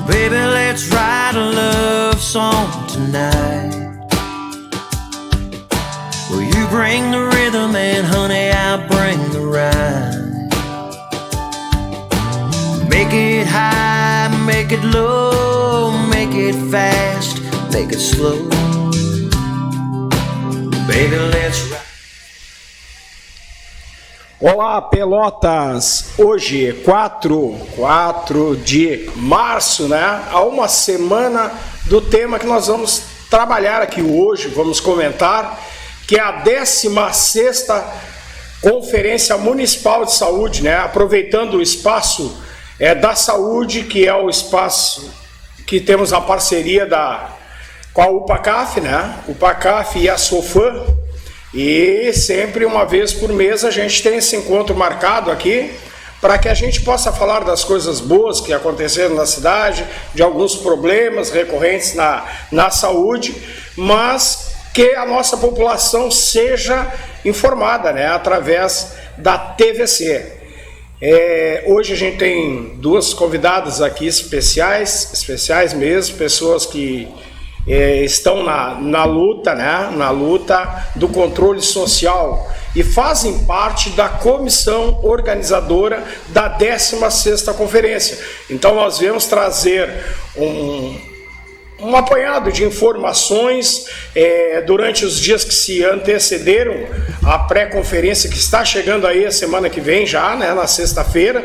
Baby, let's write a love song tonight. Well, you bring the rhythm and honey, I'll bring the rhyme. Make it high, make it low, make it fast, make it slow. Baby, let's ride. Olá, Pelotas! Hoje, 4 de março, né? Há uma semana do tema que nós vamos trabalhar aqui hoje, vamos comentar, que é a 16ª Conferência Municipal de Saúde, né? Aproveitando o espaço da saúde, que é o espaço que temos a parceria com a UPACAF, né? UPACAF e a SOFAM. E sempre uma vez por mês a gente tem esse encontro marcado aqui para que a gente possa falar das coisas boas que aconteceram na cidade, de alguns problemas recorrentes na saúde, mas que a nossa população seja informada, né, através da TVC. Hoje a gente tem duas convidadas aqui especiais mesmo, pessoas que estão na luta, né? Na luta do controle social e fazem parte da comissão organizadora da 16ª conferência. Então nós viemos trazer um apanhado de informações durante os dias que se antecederam à pré-conferência que está chegando aí a semana que vem já, né? Na sexta-feira,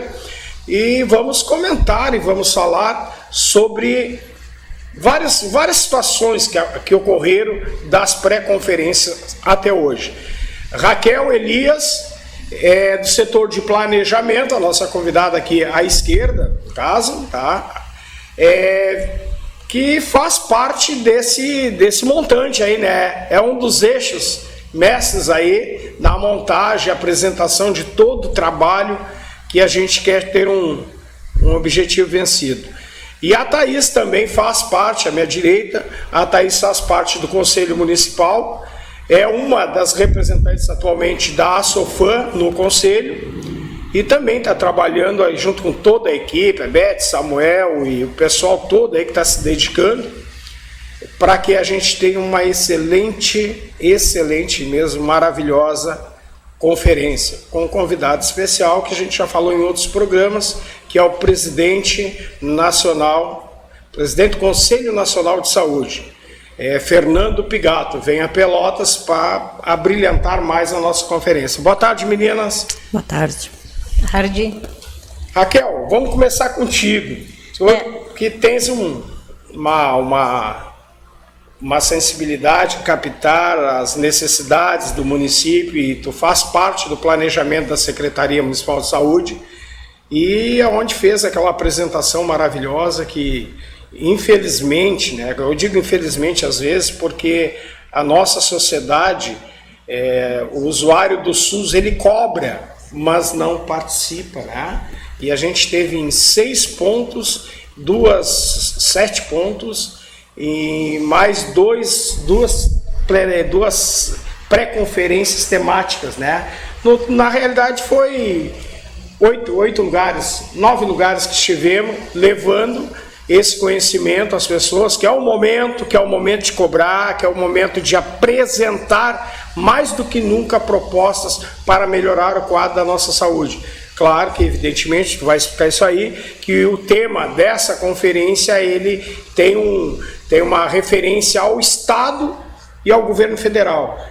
e vamos comentar e vamos falar sobre várias situações que ocorreram das pré-conferências até hoje. Raquel Elias, do setor de planejamento, a nossa convidada aqui à esquerda, no caso, tá? Que faz parte desse montante aí, né? É um dos eixos mestres aí na montagem, apresentação de todo o trabalho que a gente quer ter um objetivo vencido. E a Thaís também faz parte, à minha direita, a Thaís faz parte do Conselho Municipal, é uma das representantes atualmente da ASOFAM no Conselho, e também está trabalhando aí junto com toda a equipe, a Beth, Samuel e o pessoal todo aí que está se dedicando, para que a gente tenha uma excelente mesmo, maravilhosa conferência, com um convidado especial que a gente já falou em outros programas, que é o presidente do Conselho Nacional de Saúde, Fernando Pigato, vem a Pelotas para abrilhantar mais a nossa conferência. Boa tarde, meninas. Boa tarde. Boa tarde. Raquel, vamos começar contigo. Que tens uma sensibilidade, captar as necessidades do município, e tu faz parte do planejamento da Secretaria Municipal de Saúde, e aonde fez aquela apresentação maravilhosa que, infelizmente, né, eu digo infelizmente às vezes, porque a nossa sociedade, o usuário do SUS, ele cobra, mas não participa, né? E a gente teve em 6 pontos, 7 pontos, e mais duas pré-conferências temáticas, né? Na realidade foi 9 lugares que estivemos levando esse conhecimento às pessoas, que é o momento de cobrar, que é o momento de apresentar mais do que nunca propostas para melhorar o quadro da nossa saúde. Claro que, evidentemente, tu vai explicar isso aí, que o tema dessa conferência, ele tem uma referência ao Estado e ao governo federal.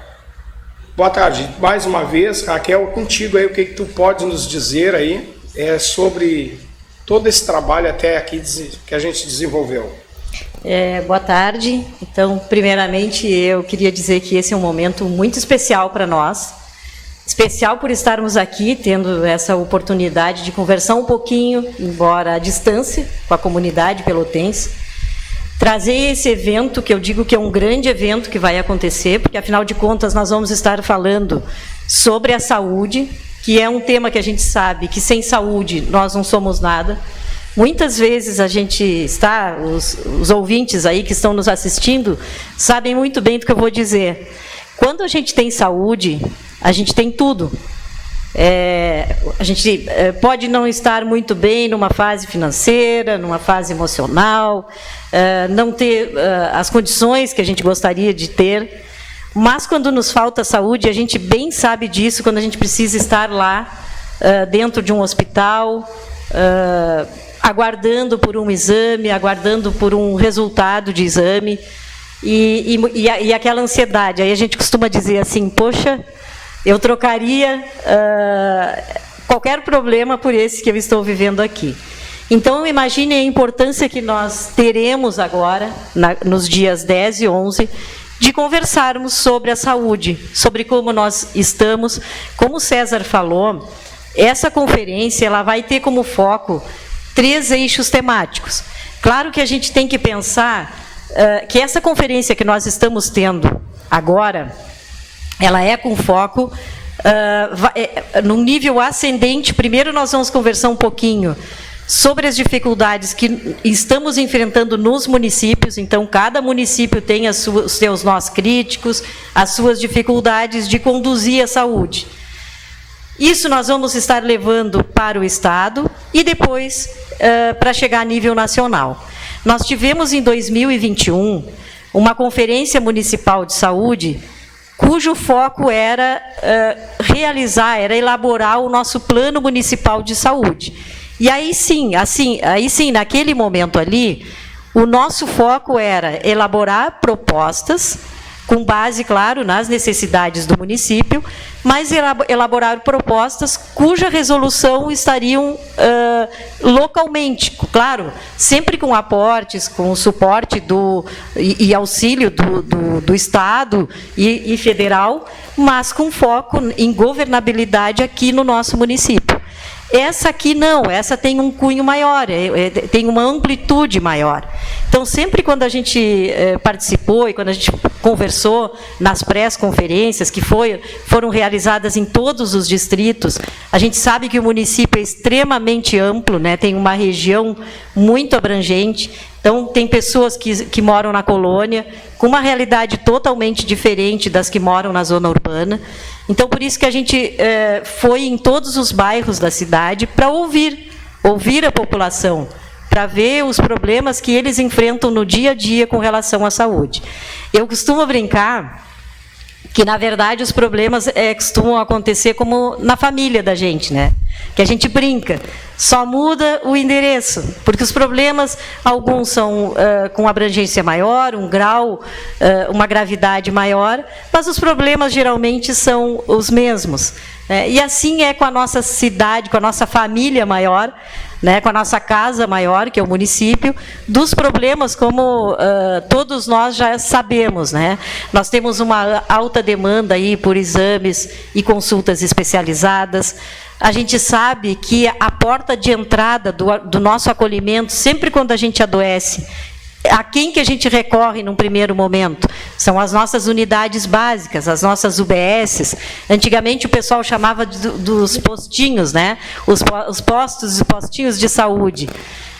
Boa tarde, mais uma vez, Raquel, contigo aí, o que tu pode nos dizer aí sobre todo esse trabalho até aqui que a gente desenvolveu? Boa tarde. Então, primeiramente, eu queria dizer que esse é um momento muito especial para nós, especial por estarmos aqui, tendo essa oportunidade de conversar um pouquinho, embora à distância, com a comunidade pelotense, trazer esse evento, que eu digo que é um grande evento que vai acontecer, porque, afinal de contas, nós vamos estar falando sobre a saúde, que é um tema que a gente sabe que sem saúde nós não somos nada. Muitas vezes a gente está, os ouvintes aí que estão nos assistindo, sabem muito bem do que eu vou dizer. Quando a gente tem saúde, a gente tem tudo. A gente pode não estar muito bem numa fase financeira, numa fase emocional, não ter as condições que a gente gostaria de ter, mas quando nos falta saúde, a gente bem sabe disso, quando a gente precisa estar lá, dentro de um hospital, aguardando por um exame, aguardando por um resultado de exame, e aquela ansiedade. Aí a gente costuma dizer assim, poxa, eu trocaria qualquer problema por esse que eu estou vivendo aqui. Então, imagine a importância que nós teremos agora, nos dias 10 e 11, de conversarmos sobre a saúde, sobre como nós estamos. Como o César falou, essa conferência ela vai ter como foco 3 eixos temáticos. Claro que a gente tem que pensar que essa conferência que nós estamos tendo agora, ela é com foco num nível ascendente. Primeiro nós vamos conversar um pouquinho sobre as dificuldades que estamos enfrentando nos municípios. Então, cada município tem os seus nós críticos, as suas dificuldades de conduzir a saúde. Isso nós vamos estar levando para o Estado e depois para chegar a nível nacional. Nós tivemos em 2021 uma conferência municipal de saúde cujo foco era elaborar o nosso plano municipal de saúde. E aí sim, naquele momento ali, o nosso foco era elaborar propostas, com base, claro, nas necessidades do município, mas elaborar propostas cuja resolução estariam localmente, claro, sempre com aportes, com o suporte e auxílio do Estado e federal, mas com foco em governabilidade aqui no nosso município. Essa aqui não, essa tem um cunho maior, tem uma amplitude maior. Então, sempre quando a gente participou e quando a gente conversou nas pré-conferências, que foram realizadas em todos os distritos, a gente sabe que o município é extremamente amplo, né, tem uma região muito abrangente. Então, tem pessoas que moram na colônia, com uma realidade totalmente diferente das que moram na zona urbana. Então, por isso que a gente foi em todos os bairros da cidade para ouvir a população, para ver os problemas que eles enfrentam no dia a dia com relação à saúde. Eu costumo brincar que, na verdade, os problemas costumam acontecer como na família da gente, né? Que a gente brinca, só muda o endereço, porque os problemas, alguns são com abrangência maior, um grau, uma gravidade maior, mas os problemas geralmente são os mesmos. E assim é com a nossa cidade, com a nossa família maior, né, com a nossa casa maior, que é o município, dos problemas, como todos nós já sabemos, né? Nós temos uma alta demanda aí por exames e consultas especializadas. A gente sabe que a porta de entrada do nosso acolhimento, sempre quando a gente adoece, a quem que a gente recorre num primeiro momento? São as nossas unidades básicas, as nossas UBSs. Antigamente o pessoal chamava dos postinhos, né? Os postos e postinhos de saúde.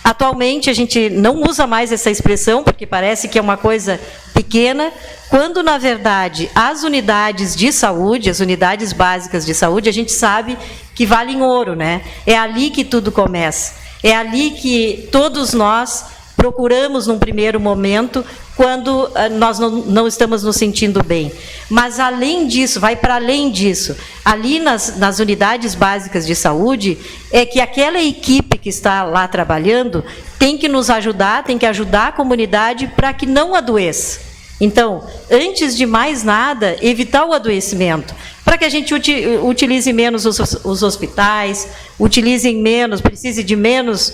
Atualmente a gente não usa mais essa expressão, porque parece que é uma coisa pequena, quando, na verdade, as unidades de saúde, as unidades básicas de saúde, a gente sabe que valem ouro, né? É ali que tudo começa. É ali que todos nós procuramos num primeiro momento, quando nós não estamos nos sentindo bem. Mas, além disso, vai para além disso. Ali nas unidades básicas de saúde, é que aquela equipe que está lá trabalhando tem que nos ajudar, tem que ajudar a comunidade para que não adoeça. Então, antes de mais nada, evitar o adoecimento, para que a gente utilize menos os hospitais, precise de menos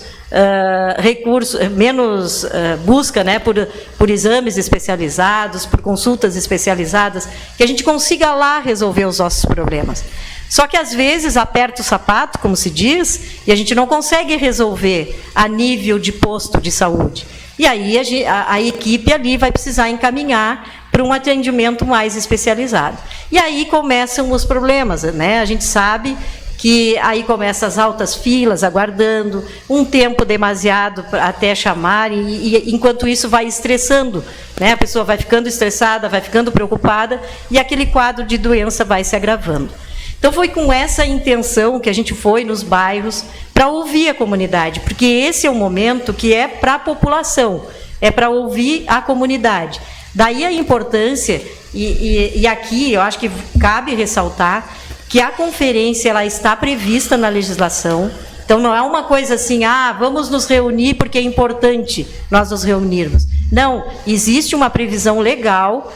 recursos, menos busca, né, por exames especializados, por consultas especializadas, que a gente consiga lá resolver os nossos problemas. Só que, às vezes, aperta o sapato, como se diz, e a gente não consegue resolver a nível de posto de saúde. E aí a equipe ali vai precisar encaminhar para um atendimento mais especializado. E aí começam os problemas, né? A gente sabe que aí começam as altas filas, aguardando, um tempo demasiado até chamar, e enquanto isso vai estressando, né? A pessoa vai ficando estressada, vai ficando preocupada, e aquele quadro de doença vai se agravando. Então foi com essa intenção que a gente foi nos bairros para ouvir a comunidade, porque esse é o momento que é para a população, é para ouvir a comunidade. Daí a importância, e aqui eu acho que cabe ressaltar que a conferência ela está prevista na legislação. Então não é uma coisa assim, vamos nos reunir porque é importante nós nos reunirmos. Não, existe uma previsão legal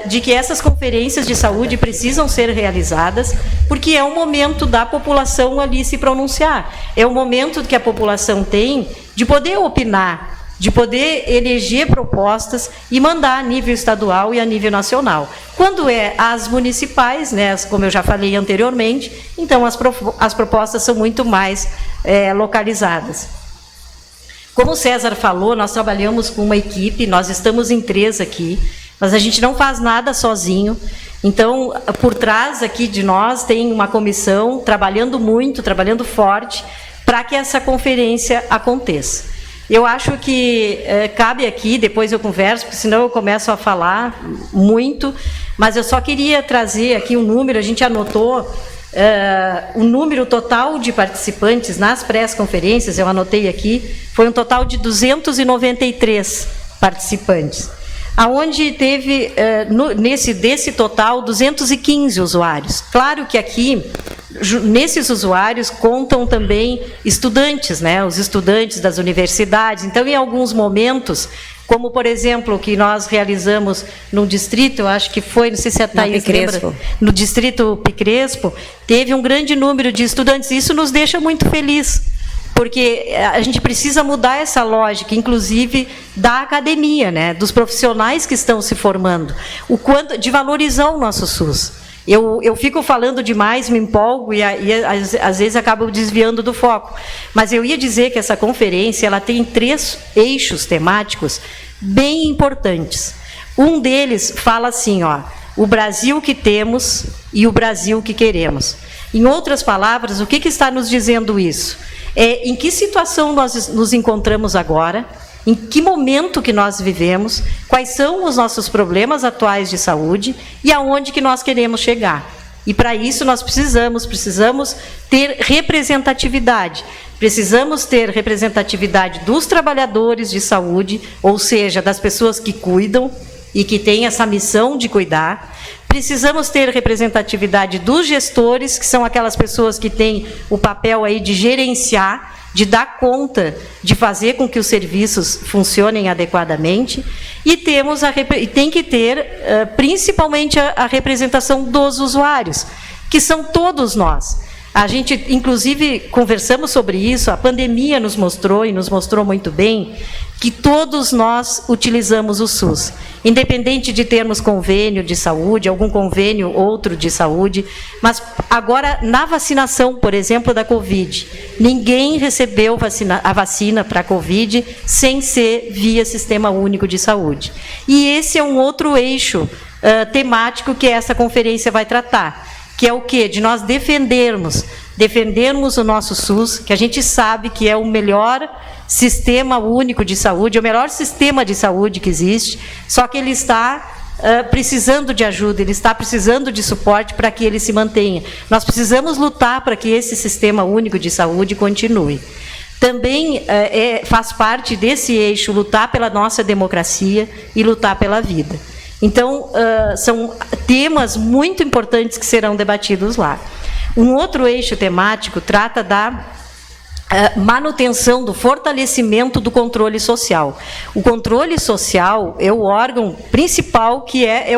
de que essas conferências de saúde precisam ser realizadas, porque é o momento da população ali se pronunciar. É o momento que a população tem de poder opinar, de poder eleger propostas e mandar a nível estadual e a nível nacional. Quando é as municipais, né, como eu já falei anteriormente, então as propostas são muito mais localizadas. Como o César falou, nós trabalhamos com uma equipe, nós estamos em 3 aqui, mas a gente não faz nada sozinho. Então, por trás aqui de nós tem uma comissão trabalhando muito, trabalhando forte, para que essa conferência aconteça. Eu acho que cabe aqui, depois eu converso, porque senão eu começo a falar muito, mas eu só queria trazer aqui um número, a gente anotou o número total de participantes nas pré-conferências, eu anotei aqui, foi um total de 293 participantes, aonde teve, desse total, 215 usuários. Claro que aqui, nesses usuários, contam também estudantes, né? Os estudantes das universidades. Então, em alguns momentos, como, por exemplo, o que nós realizamos no distrito, eu acho que foi, não sei se a Thaís lembra, no distrito Picrespo, teve um grande número de estudantes. Isso nos deixa muito felizes, porque a gente precisa mudar essa lógica, inclusive da academia, né, dos profissionais que estão se formando, o quanto de valorizar o nosso SUS. Eu fico falando demais, me empolgo e às vezes acabo desviando do foco. Mas eu ia dizer que essa conferência ela tem 3 eixos temáticos bem importantes. Um deles fala assim, o Brasil que temos e o Brasil que queremos. Em outras palavras, o que está nos dizendo isso? Em que situação nós nos encontramos agora, em que momento que nós vivemos, quais são os nossos problemas atuais de saúde e aonde que nós queremos chegar. E para isso nós precisamos ter representatividade. Precisamos ter representatividade dos trabalhadores de saúde, ou seja, das pessoas que cuidam e que têm essa missão de cuidar. Precisamos ter representatividade dos gestores, que são aquelas pessoas que têm o papel aí de gerenciar, de dar conta, de fazer com que os serviços funcionem adequadamente, e tem que ter, principalmente, a representação dos usuários, que são todos nós. A gente, inclusive, conversamos sobre isso, a pandemia nos mostrou, e nos mostrou muito bem, que todos nós utilizamos o SUS, independente de termos convênio de saúde, algum convênio outro de saúde, mas agora, na vacinação, por exemplo, da Covid, ninguém recebeu a vacina para a Covid sem ser via Sistema Único de Saúde. E esse é um outro eixo temático que essa conferência vai tratar, que é o quê? De nós defendermos o nosso SUS, que a gente sabe que é o melhor sistema único de saúde, é o melhor sistema de saúde que existe, só que ele está precisando de ajuda, ele está precisando de suporte para que ele se mantenha. Nós precisamos lutar para que esse sistema único de saúde continue. Também faz parte desse eixo lutar pela nossa democracia e lutar pela vida. Então, são temas muito importantes que serão debatidos lá. Um outro eixo temático trata da manutenção, do fortalecimento do controle social. O controle social é o órgão principal que é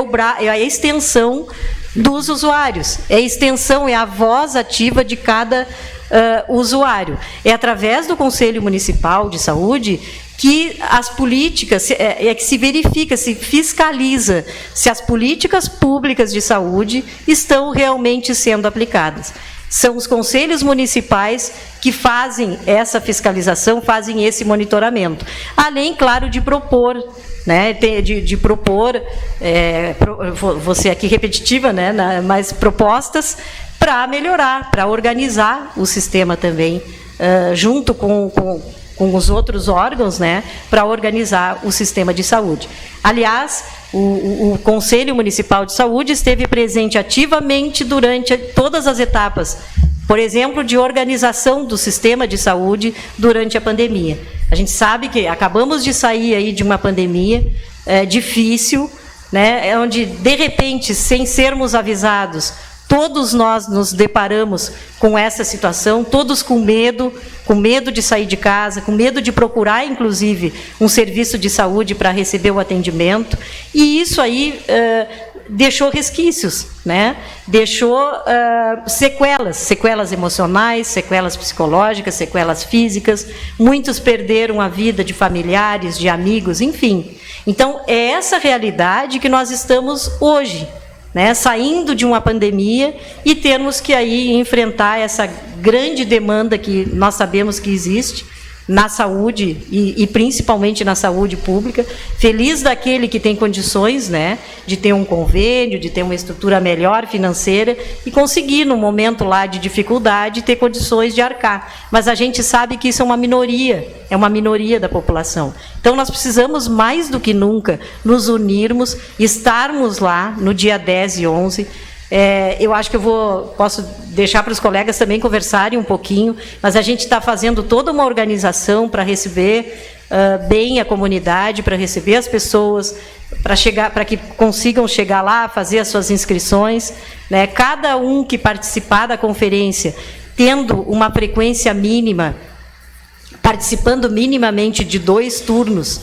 a extensão dos usuários, é a extensão, é a voz ativa de cada usuário. É através do Conselho Municipal de Saúde que as políticas, que se verifica, se fiscaliza se as políticas públicas de saúde estão realmente sendo aplicadas. São os conselhos municipais que fazem essa fiscalização, fazem esse monitoramento. Além, claro, de propor, né, de propor, vou ser aqui repetitiva, né, mas propostas para melhorar, para organizar o sistema também, junto com os outros órgãos, né, para organizar o sistema de saúde. Aliás, o Conselho Municipal de Saúde esteve presente ativamente durante todas as etapas, por exemplo, de organização do sistema de saúde durante a pandemia. A gente sabe que acabamos de sair aí de uma pandemia difícil, né, onde, de repente, sem sermos avisados, todos nós nos deparamos com essa situação, todos com medo de sair de casa, com medo de procurar, inclusive, um serviço de saúde para receber o atendimento. E isso aí deixou resquícios, né? Deixou sequelas emocionais, sequelas psicológicas, sequelas físicas. Muitos perderam a vida de familiares, de amigos, enfim. Então, é essa realidade que nós estamos hoje, né, saindo de uma pandemia e termos que aí enfrentar essa grande demanda que nós sabemos que existe na saúde e principalmente na saúde pública. Feliz daquele que tem condições, né, de ter um convênio, de ter uma estrutura melhor financeira e conseguir, no momento lá de dificuldade, ter condições de arcar. Mas a gente sabe que isso é uma minoria da população. Então, nós precisamos, mais do que nunca, nos unirmos, estarmos lá no dia 10 e 11. Eu acho que posso deixar para os colegas também conversarem um pouquinho, mas a gente está fazendo toda uma organização para receber bem a comunidade, para receber as pessoas, para que consigam chegar lá, fazer as suas inscrições, né? Cada um que participar da conferência, tendo uma frequência mínima, participando minimamente de 2 turnos,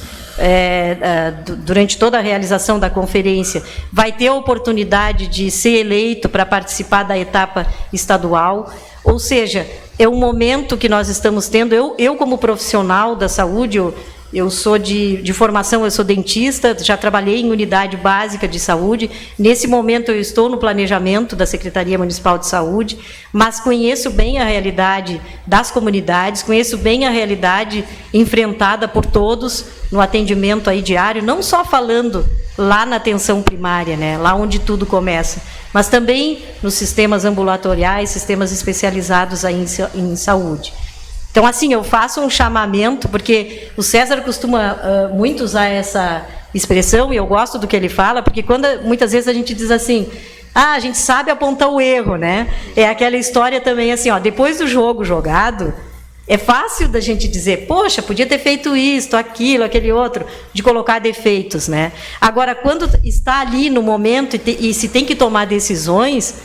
durante toda a realização da conferência, vai ter a oportunidade de ser eleito para participar da etapa estadual. Ou seja, é um momento que nós estamos tendo. Eu como profissional da saúde, eu sou de formação, eu sou dentista, já trabalhei em unidade básica de saúde. Nesse momento eu estou no planejamento da Secretaria Municipal de Saúde, mas conheço bem a realidade das comunidades, conheço bem a realidade enfrentada por todos no atendimento aí diário, não só falando lá na atenção primária, né, lá onde tudo começa, mas também nos sistemas ambulatoriais, sistemas especializados aí em saúde. Então, assim, eu faço um chamamento, porque o César costuma muito usar essa expressão, e eu gosto do que ele fala, porque muitas vezes a gente diz assim, a gente sabe apontar o erro, né? É aquela história também assim, depois do jogo jogado, é fácil da gente dizer, poxa, podia ter feito isto, aquilo, aquele outro, de colocar defeitos, né? Agora, quando está ali no momento e se tem que tomar decisões,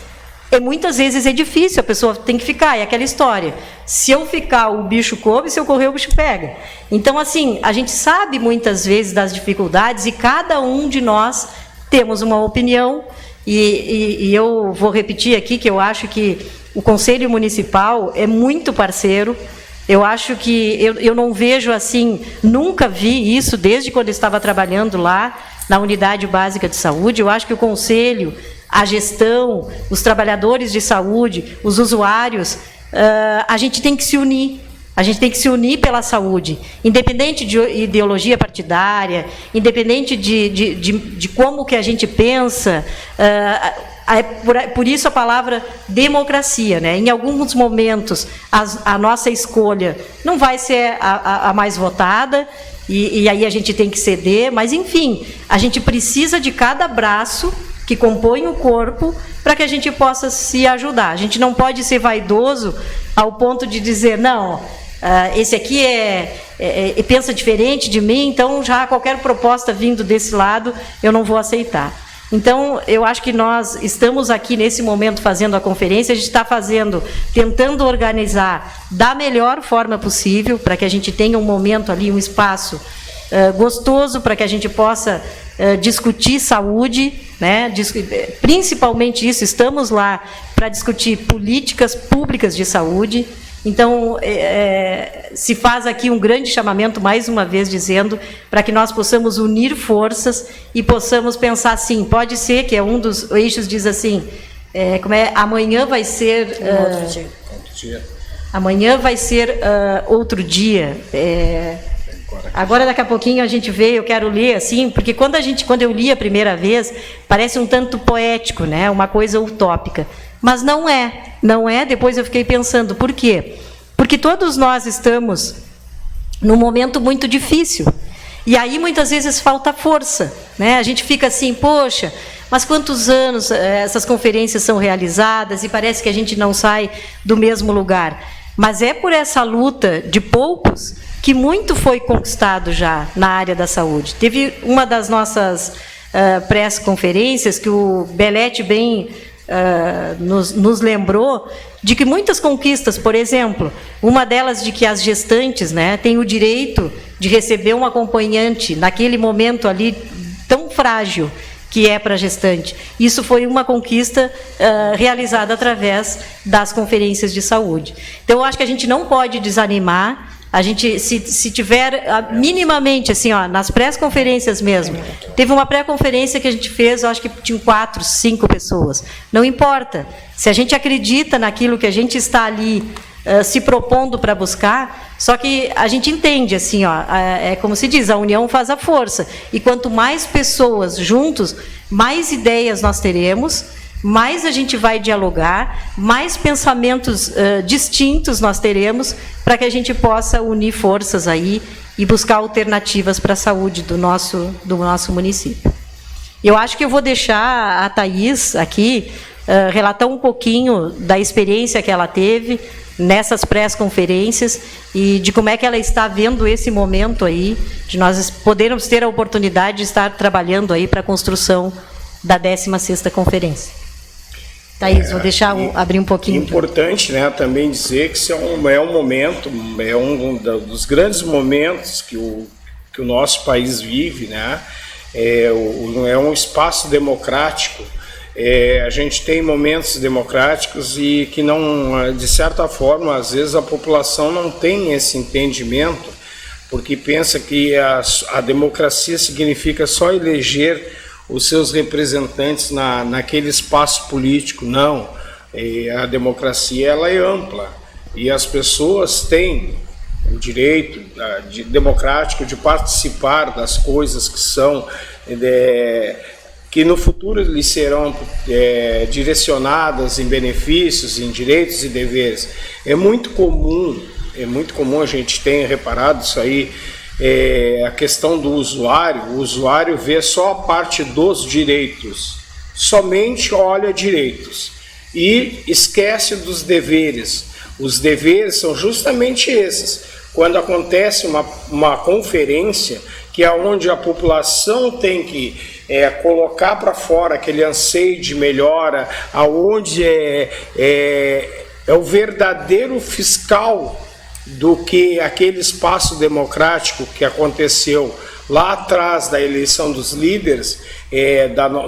muitas vezes é difícil, a pessoa tem que ficar, é aquela história, se eu ficar o bicho come, se eu correr o bicho pega. Então, assim, a gente sabe muitas vezes das dificuldades e cada um de nós temos uma opinião e eu vou repetir aqui que eu acho que o Conselho Municipal é muito parceiro. Eu acho que eu não vejo assim, nunca vi isso desde quando eu estava trabalhando lá na Unidade Básica de Saúde. Eu acho que o Conselho, a gestão, os trabalhadores de saúde, os usuários, a gente tem que se unir. A gente tem que se unir pela saúde, independente de ideologia partidária, independente de como que a gente pensa. Por isso a palavra democracia, né? Em alguns momentos a nossa escolha não vai ser a mais votada, e aí a gente tem que ceder, mas enfim, a gente precisa de cada braço que compõe o corpo para que a gente possa se ajudar. A gente não pode ser vaidoso ao ponto de dizer, não, esse aqui pensa diferente de mim, então já qualquer proposta vindo desse lado eu não vou aceitar. Então, eu acho que nós estamos aqui nesse momento fazendo a conferência, a gente está tentando organizar da melhor forma possível, para que a gente tenha um momento ali, um espaço gostoso, para que a gente possa discutir saúde, né? Principalmente isso, estamos lá para discutir políticas públicas de saúde. Então, se faz aqui um grande chamamento, mais uma vez, dizendo para que nós possamos unir forças e possamos pensar assim, pode ser que um dos eixos diz assim, amanhã vai ser... outro dia. Amanhã vai ser outro dia. Agora, daqui a pouquinho, a gente vê, eu quero ler assim, porque quando eu li a primeira vez, parece um tanto poético, né? Uma coisa utópica. Mas não é, depois eu fiquei pensando, por quê? Porque todos nós estamos num momento muito difícil, E aí, muitas vezes, falta força, né? A gente fica assim, poxa, mas quantos anos essas conferências são realizadas e parece que a gente não sai do mesmo lugar. Mas é por essa luta de poucos que muito foi conquistado já na área da saúde. Teve uma das nossas pré-conferências que o Belletti bem nos lembrou de que muitas conquistas, por exemplo, uma delas de que as gestantes, né, têm o direito de receber um acompanhante naquele momento ali tão frágil que é para a gestante. Isso foi uma conquista realizada através das conferências de saúde. Então, eu acho que a gente não pode desanimar. A gente, se tiver minimamente, assim, ó, nas pré-conferências mesmo, teve uma pré-conferência que a gente fez, eu acho que tinham 4, 5 pessoas. Não importa. Se a gente acredita naquilo que a gente está ali se propondo para buscar, só que a gente entende, assim, ó, é como se diz, a união faz a força. E quanto mais pessoas juntos, mais ideias nós teremos, mais a gente vai dialogar, mais pensamentos distintos nós teremos para que a gente possa unir forças aí e buscar alternativas para a saúde do nosso município. Eu acho que eu vou deixar a Thaís aqui relatar um pouquinho da experiência que ela teve nessas pré-conferências e de como é que ela está vendo esse momento aí, de nós podermos ter a oportunidade de estar trabalhando aí para a construção da 16ª conferência. Thaís, vou deixar abrir um pouquinho. Importante, né, também dizer que isso é um momento, é um dos grandes momentos que o nosso país vive, né? É um espaço democrático. A gente tem momentos democráticos e que não, de certa forma, às vezes a população não tem esse entendimento, porque pensa que a democracia significa só eleger os seus representantes naquele espaço político. Não, a democracia ela é ampla e as pessoas têm o direito democrático de participar das coisas que são que no futuro lhes serão direcionadas em benefícios, em direitos e deveres. É muito comum, a gente tem reparado isso aí, a questão do usuário. O usuário vê só a parte dos direitos, somente olha direitos e esquece dos deveres. Os deveres são justamente esses. Quando acontece uma conferência, que é onde a população tem que colocar para fora aquele anseio de melhora, aonde é o verdadeiro fiscal do que aquele espaço democrático que aconteceu lá atrás da eleição dos líderes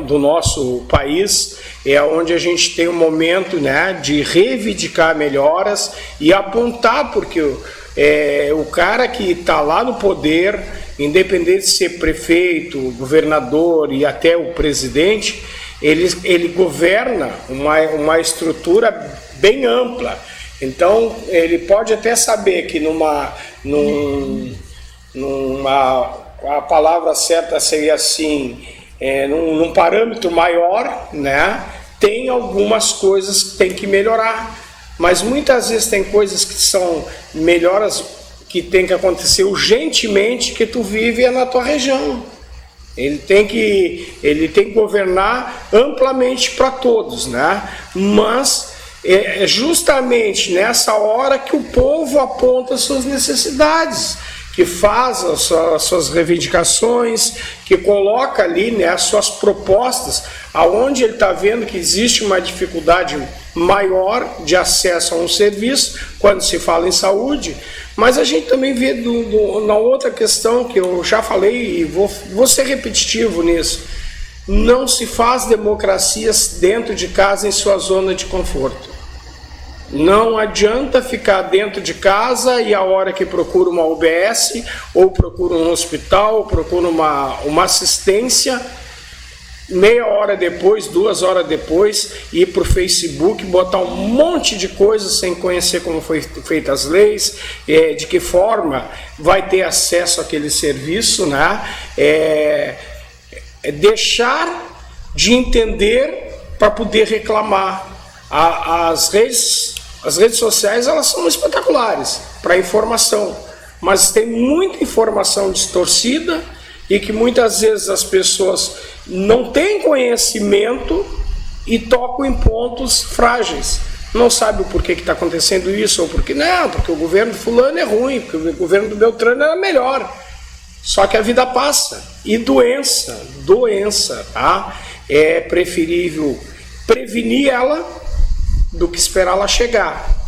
do nosso país, é onde a gente tem um momento, né, de reivindicar melhoras e apontar, porque o cara que está lá no poder, independente de ser prefeito, governador e até o presidente, ele governa uma estrutura bem ampla. Então, ele pode até saber que a palavra certa seria assim, num parâmetro maior, né, tem algumas coisas que tem que melhorar, mas muitas vezes tem coisas que são melhoras que tem que acontecer urgentemente, que tu vive na tua região. Ele tem que governar amplamente para todos, né? Mas é justamente nessa hora que o povo aponta as suas necessidades, que faz as suas reivindicações, que coloca ali, né, as suas propostas, aonde ele está vendo que existe uma dificuldade maior de acesso a um serviço, quando se fala em saúde. Mas a gente também vê na outra questão, que eu já falei e vou ser repetitivo nisso, não se faz democracias dentro de casa em sua zona de conforto. Não adianta ficar dentro de casa e a hora que procura uma UBS, ou procura um hospital, ou procura uma assistência, meia hora depois, 2 horas depois, ir para o Facebook, botar um monte de coisas sem conhecer como foi feitas as leis, de que forma vai ter acesso àquele serviço, né? Deixar de entender para poder reclamar. As redes sociais, elas são espetaculares para informação, mas tem muita informação distorcida e que muitas vezes as pessoas não têm conhecimento e tocam em pontos frágeis. Não sabe o porquê que está acontecendo isso, ou porque não, porque o governo fulano é ruim, porque o governo do Beltrano era melhor. Só que a vida passa. E doença, tá? É preferível prevenir ela do que esperar ela chegar.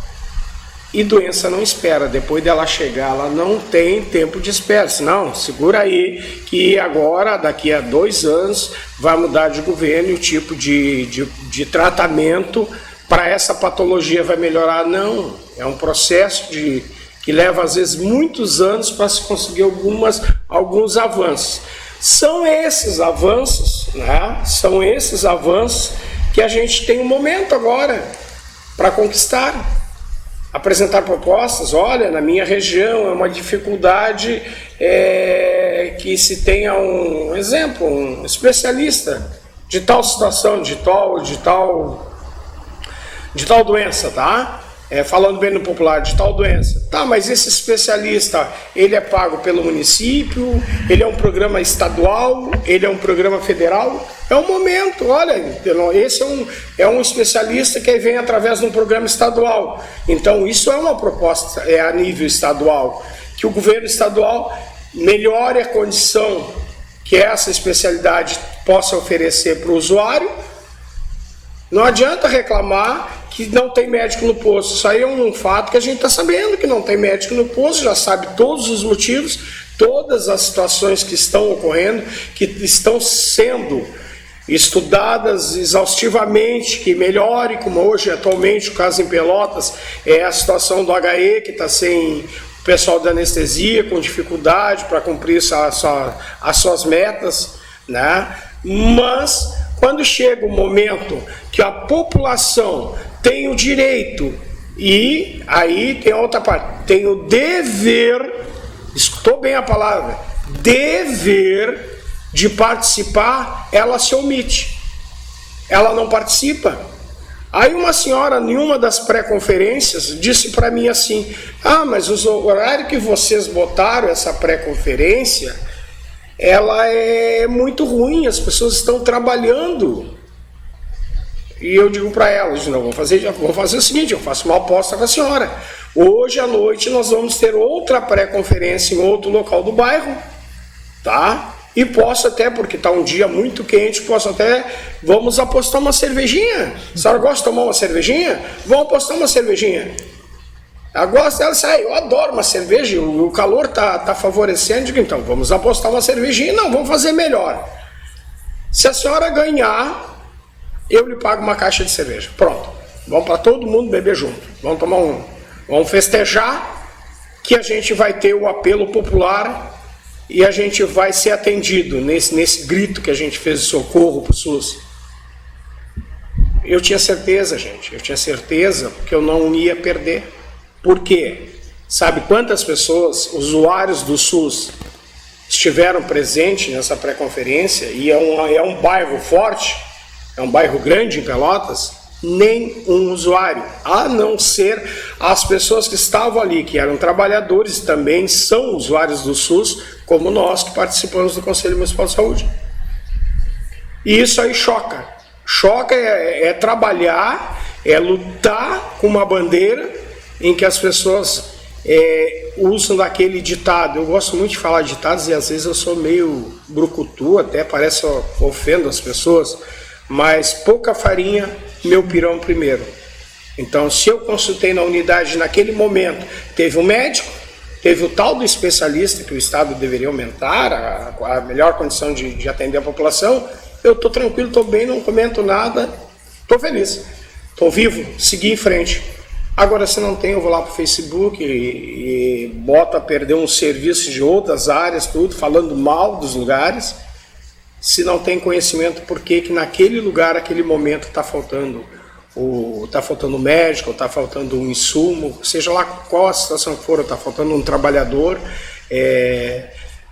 E doença não espera, depois dela chegar, ela não tem tempo de espera. Não, segura aí que agora, daqui a 2 anos, vai mudar de governo e o tipo de tratamento para essa patologia vai melhorar. Não, é um processo que leva às vezes muitos anos para se conseguir alguns avanços. São esses avanços, né? São esses avanços que a gente tem um momento agora para conquistar. Apresentar propostas, olha, na minha região é uma dificuldade que se tenha um exemplo, um especialista de tal situação, de tal doença, tá? Falando bem no popular, de tal doença. Tá, mas esse especialista, ele é pago pelo município, ele é um programa estadual, ele é um programa federal? É um momento, olha, esse é um especialista que vem através de um programa estadual. Então, isso é uma proposta a nível estadual, que o governo estadual melhore a condição que essa especialidade possa oferecer para o usuário. Não adianta reclamar que não tem médico no posto. Isso aí é um fato que a gente está sabendo que não tem médico no posto, já sabe todos os motivos, todas as situações que estão ocorrendo, que estão sendo estudadas exaustivamente, que melhore, como hoje, atualmente, o caso em Pelotas, é a situação do HE, que está sem o pessoal da anestesia, com dificuldade para cumprir as suas metas, né? Mas, quando chega o momento que a população tem o direito, e aí tem outra parte, tem o dever, escutou bem a palavra, dever de participar, ela se omite, ela não participa. Aí uma senhora, em uma das pré-conferências, disse para mim assim, mas o horário que vocês botaram essa pré-conferência, ela é muito ruim, as pessoas estão trabalhando. E eu digo para ela, vou fazer o seguinte, eu faço uma aposta com a senhora. Hoje à noite nós vamos ter outra pré-conferência em outro local do bairro, tá? E posso até, porque está um dia muito quente, vamos apostar uma cervejinha. A senhora gosta de tomar uma cervejinha? Vamos apostar uma cervejinha. Ela gosta, ela sai, eu adoro uma cerveja, o calor tá favorecendo, digo, então vamos apostar uma cervejinha, não, vamos fazer melhor. Se a senhora ganhar, eu lhe pago uma caixa de cerveja. Pronto. Vamos para todo mundo beber junto. Vamos tomar vamos festejar que a gente vai ter o apelo popular e a gente vai ser atendido nesse grito que a gente fez de socorro para o SUS. Eu tinha certeza, gente. Eu tinha certeza que eu não ia perder. Por quê? Sabe quantas pessoas, usuários do SUS, estiveram presentes nessa pré-conferência? E é um bairro forte. É um bairro grande em Pelotas, nem um usuário, a não ser as pessoas que estavam ali, que eram trabalhadores, também são usuários do SUS, como nós que participamos do Conselho Municipal de Saúde. E isso aí choca. Choca é trabalhar, é lutar com uma bandeira em que as pessoas usam daquele ditado. Eu gosto muito de falar ditados e às vezes eu sou meio brucutu, até parece que eu ofendo as pessoas, mas pouca farinha, meu pirão primeiro. Então, se eu consultei na unidade naquele momento, teve um médico, teve o tal do especialista que o Estado deveria aumentar, a melhor condição de atender a população, eu estou tranquilo, estou bem, não comento nada, estou feliz, estou vivo, segui em frente. Agora, se não tem, eu vou lá para o Facebook e boto a perder um serviço de outras áreas, tudo, falando mal dos lugares. Se não tem conhecimento, por que naquele lugar, naquele momento, está faltando médico, está faltando um insumo, seja lá qual a situação que for, está faltando um trabalhador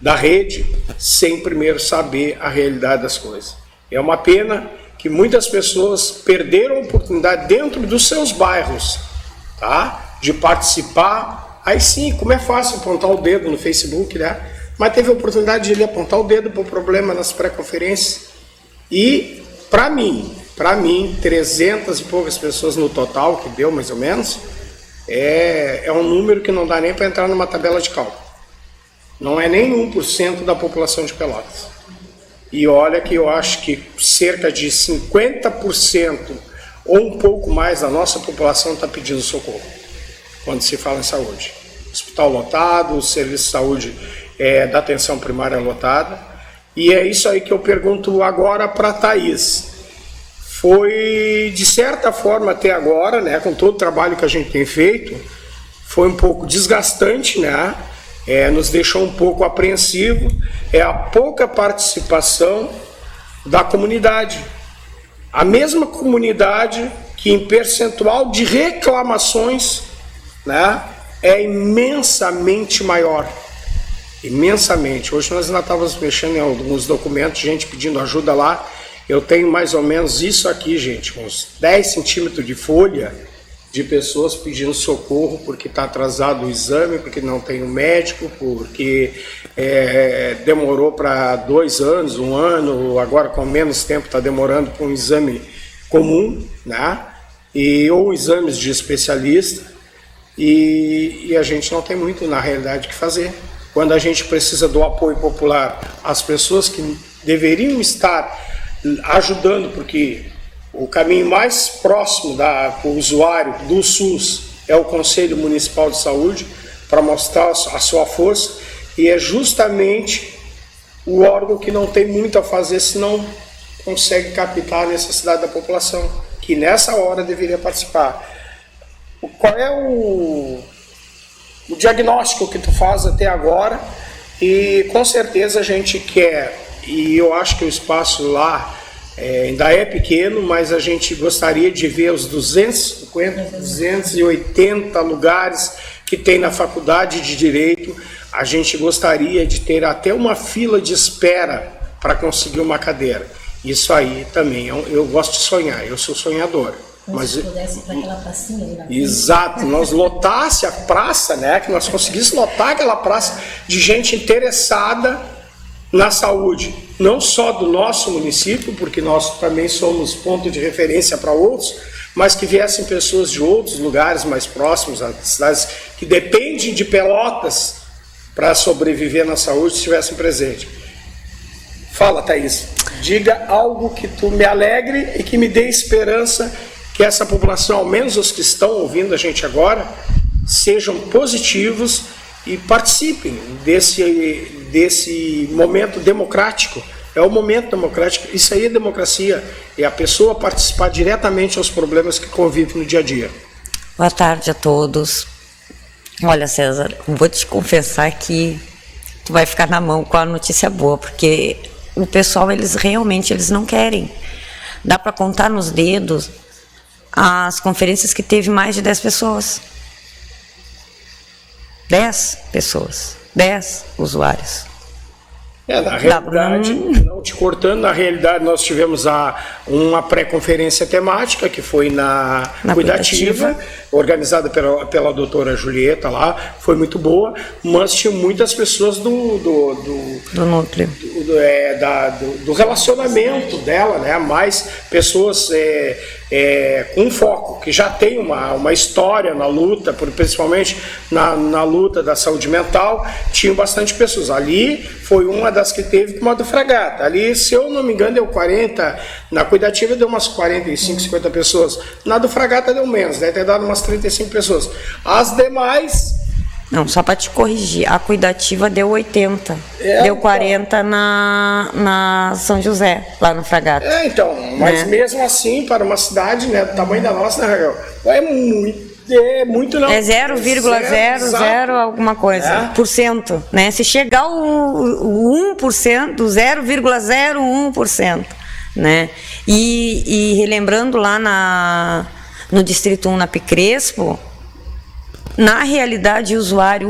da rede, sem primeiro saber a realidade das coisas. É uma pena que muitas pessoas perderam a oportunidade dentro dos seus bairros, tá? De participar Aí sim, como é fácil apontar o dedo no Facebook, né? Mas teve a oportunidade de ele apontar o dedo para o problema nas pré-conferências. E, para mim, 300 e poucas pessoas no total, que deu mais ou menos, é um número que não dá nem para entrar numa tabela de cálculo. Não é nem 1% da população de Pelotas. E olha que eu acho que cerca de 50% ou um pouco mais da nossa população está pedindo socorro quando se fala em saúde. Hospital lotado, o serviço de saúde da atenção primária lotada. E é isso aí que eu pergunto agora para a Thaís. Foi, de certa forma, até agora, né, com todo o trabalho que a gente tem feito, foi um pouco desgastante, né? Nos deixou um pouco apreensivo, a pouca participação da comunidade. A mesma comunidade que em percentual de reclamações, né, é imensamente maior. Imensamente. Hoje nós ainda estávamos mexendo em alguns documentos, gente pedindo ajuda lá. Eu tenho mais ou menos isso aqui, gente, uns 10 centímetros de folha de pessoas pedindo socorro porque está atrasado o exame, porque não tem um médico, porque demorou para 2 anos, 1 ano, agora com menos tempo está demorando para um exame comum, né? Ou exames de especialista, e a gente não tem muito, na realidade, o que fazer. Quando a gente precisa do apoio popular, as pessoas que deveriam estar ajudando, porque o caminho mais próximo do usuário do SUS é o Conselho Municipal de Saúde, para mostrar a sua força, e é justamente o órgão que não tem muito a fazer se não consegue captar a necessidade da população, que nessa hora deveria participar. Qual é o diagnóstico que tu faz até agora? E com certeza a gente quer, e eu acho que o espaço lá ainda é pequeno, mas a gente gostaria de ver os 250, 280 lugares que tem na Faculdade de Direito. A gente gostaria de ter até uma fila de espera para conseguir uma cadeira. Isso aí também, eu gosto de sonhar, eu sou sonhador. Mas se pudesse ir para aquela pracinha ali na frente. Exato, nós lotasse a praça, né? Que nós conseguíssemos lotar aquela praça de gente interessada na saúde, não só do nosso município, porque nós também somos ponto de referência para outros, mas que viessem pessoas de outros lugares mais próximos, as cidades que dependem de Pelotas para sobreviver na saúde, estivessem presentes. Fala, Thaís, diga algo que tu me alegre e que me dê esperança que essa população, ao menos os que estão ouvindo a gente agora, sejam positivos e participem desse momento democrático. É o momento democrático, isso aí é democracia, é a pessoa participar diretamente aos problemas que convivem no dia a dia. Boa tarde a todos. Olha, César, vou te confessar que tu vai ficar na mão com a notícia boa, porque o pessoal, eles realmente não querem. Dá para contar nos dedos as conferências que teve mais de 10 pessoas. 10 pessoas, 10 usuários. Na realidade, não te cortando, na realidade nós tivemos uma pré-conferência temática que foi na Cuidativa, organizada pela doutora Julieta lá, foi muito boa, mas tinha muitas pessoas do núcleo, do relacionamento dela, né? Mais pessoas com foco, que já tem uma história na luta, principalmente na luta da saúde mental, tinham bastante pessoas. Ali foi uma das que teve como a do Fragata. Ali, se eu não me engano, deu 40, na Cuidativa deu umas 45, 50 pessoas. Na do Fragata deu menos, deve ter dado umas 35 pessoas. As demais... Não, só para te corrigir, a Cuidativa deu 80, deu 40 na São José, lá no Fragata. Mas mesmo assim, para uma cidade, né, do tamanho da nossa, né, Raquel, é muito não. É 0,00 alguma coisa, por cento, né? Se chegar o 1%, 0,01%, né? E relembrando lá no Distrito 1, na Picrespo, na realidade, usuário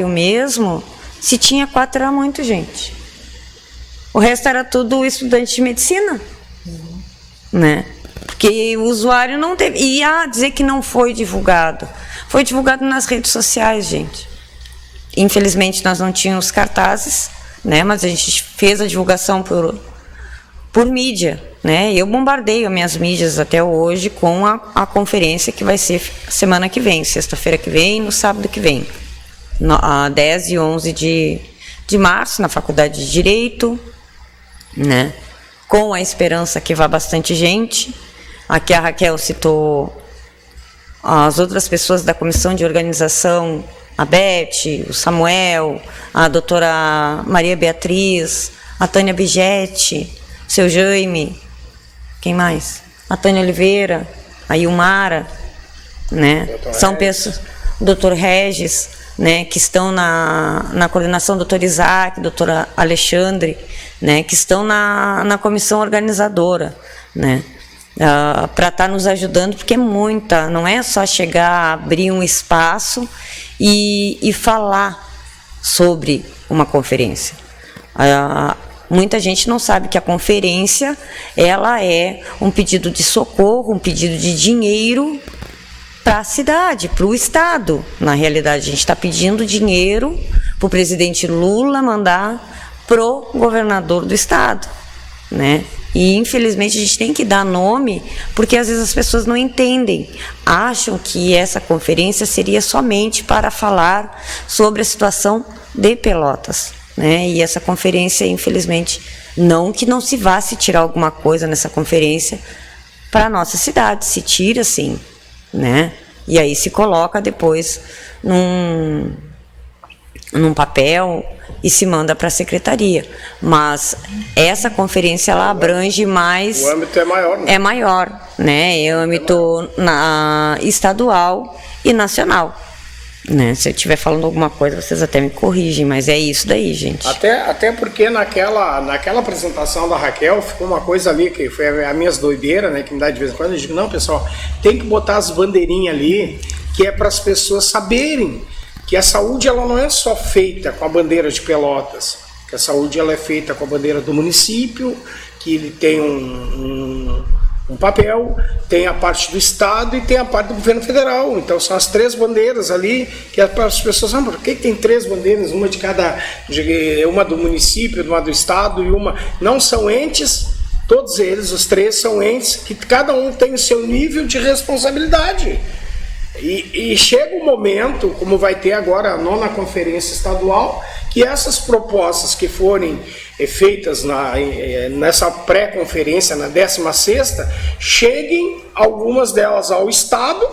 mesmo, se tinha 4 era muito, gente. O resto era tudo estudante de medicina, né? Porque o usuário não teve... E dizer que não foi divulgado foi divulgado nas redes sociais, gente. Infelizmente, nós não tínhamos cartazes, né? Mas a gente fez a divulgação por mídia, né? Eu bombardeio as minhas mídias até hoje com a conferência que vai ser semana que vem, sexta-feira que vem, no sábado que vem, 10 e 11 de março, na Faculdade de Direito, né? Com a esperança que vá bastante gente. Aqui a Raquel citou as outras pessoas da comissão de organização, a Beth, o Samuel, a doutora Maria Beatriz, a Tânia Bigetti, o seu Jaime, quem mais? A Tânia Oliveira, a Ilmara, né? São pessoas, o doutor Regis, né, que estão na coordenação, doutor Isaac, doutora Alexandre, né, que estão na comissão organizadora, né, para estar nos ajudando, porque é muita, não é só chegar, abrir um espaço e falar sobre uma conferência. Muita gente não sabe que a conferência, ela é um pedido de socorro, um pedido de dinheiro para a cidade, para o Estado. Na realidade, a gente está pedindo dinheiro para o presidente Lula mandar pro governador do Estado, né? E, infelizmente, a gente tem que dar nome, porque às vezes as pessoas não entendem. Acham que essa conferência seria somente para falar sobre a situação de Pelotas, né? E essa conferência, infelizmente, não que não se vá se tirar alguma coisa nessa conferência para a nossa cidade, se tira sim, né? E aí se coloca depois num papel e se manda para a secretaria. Mas essa conferência, ela abrange mais... O âmbito é maior, né? É maior, né? É âmbito estadual e nacional. Né? Se eu estiver falando alguma coisa, vocês até me corrigem, mas é isso daí, gente. Até porque naquela apresentação da Raquel ficou uma coisa ali que foi a minhas doideiras, né, que me dá de vez em quando. Eu digo, não, pessoal, tem que botar as bandeirinhas ali, que é para as pessoas saberem que a saúde, ela não é só feita com a bandeira de Pelotas, que a saúde, ela é feita com a bandeira do município, que ele tem um papel, tem a parte do Estado e tem a parte do governo federal. Então são as três bandeiras ali, que é para as pessoas, por que tem três bandeiras, uma de cada, uma do município, uma do Estado e uma... Não são entes, todos eles, os três são entes, que cada um tem o seu nível de responsabilidade. E chega um momento, como vai ter agora a 9ª conferência estadual, que essas propostas que forem feitas nessa pré-conferência, na 16ª, cheguem algumas delas ao Estado,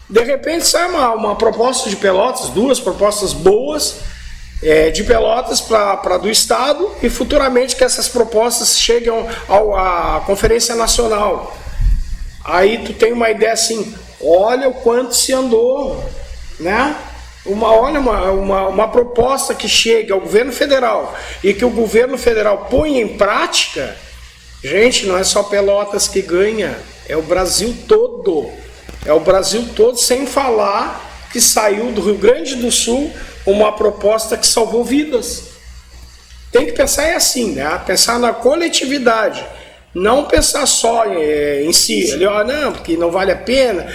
de repente sai uma proposta de Pelotas, 2 propostas boas de Pelotas para do Estado, e futuramente que essas propostas cheguem à Conferência Nacional. Aí tu tem uma ideia assim, olha o quanto se andou, né? Uma proposta que chega ao governo federal e que o governo federal põe em prática, gente, não é só Pelotas que ganha, é o Brasil todo. É o Brasil todo, sem falar que saiu do Rio Grande do Sul uma proposta que salvou vidas. Tem que pensar assim, né? Pensar na coletividade. Não pensar só em si, não, porque não vale a pena,